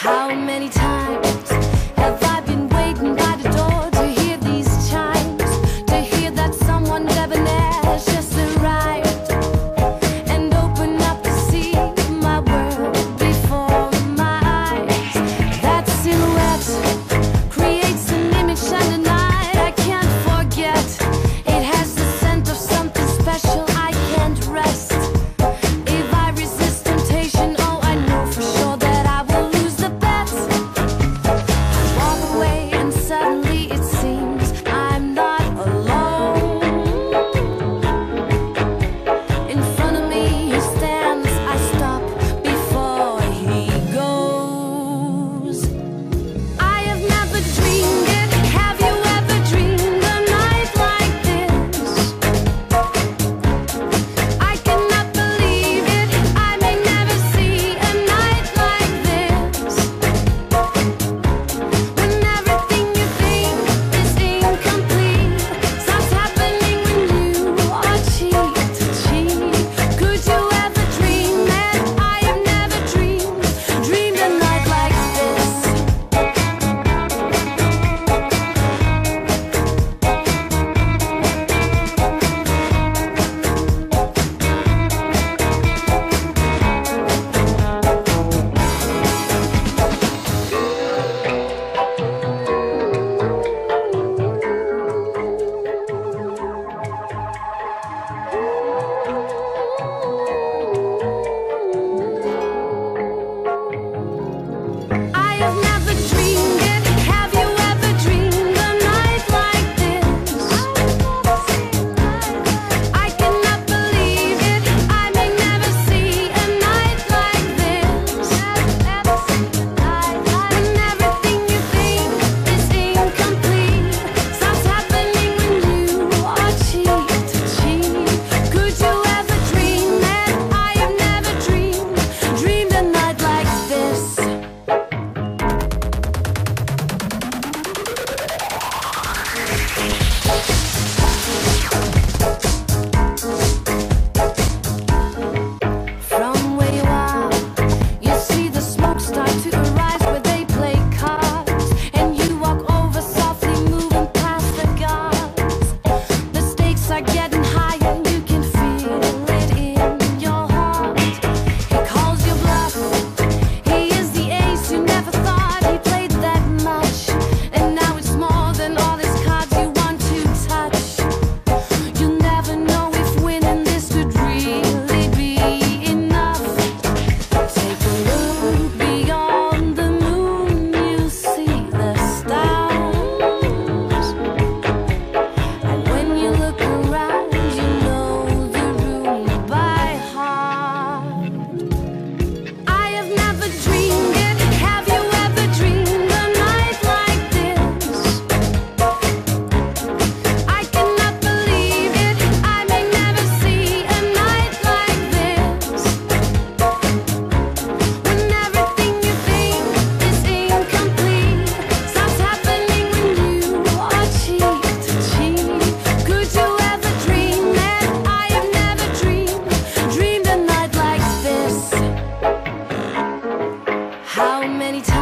How many times have I been waiting by the door to hear these chimes, to hear that someone debonair's just arrived and open up to see my world before my eyes. That silhouette creates an image and a night I can't forget. It has the scent of something special. I can't rest. If I resist temptation, oh, I know for sure that I will lose the bet. I walk away and suddenly it seems I'm not alone. In front of me he stands, I stop before he goes. I have never dreamed it. Have you ever dreamed a night like this? I cannot believe it. I may never see a night like this. When everything you think is incomplete starts happening when you are cheek to cheek. Could you ever dream that I have never dreamed a night like this? I have never dreamed it. Have you ever dreamed a night like this? I cannot believe it. I may never see a night like this. When everything you think is incomplete starts happening when you are cheek to cheek. Could you ever dream that I have never dreamed a night like this? From where you are, you see the smoke start to arise where they play cards, and you walk over softly, moving past the guards. The stakes are getting higher, you can feel it in your heart. He calls your bluff. He is the ace you never thought he played that much, and now it's more than all his cards you want to touch. You'll never know if winning this could really be enough. Take a look beyond the moon, you see the stars. And when you look around, you know the room by heart. I have never dreamed it. Have you ever dreamed a night like this? I cannot believe it. I may never see a night like this. When everything you think is incomplete starts happening when you are cheek to cheek. Could you ever dream that I have never dreamed a night like this? How many times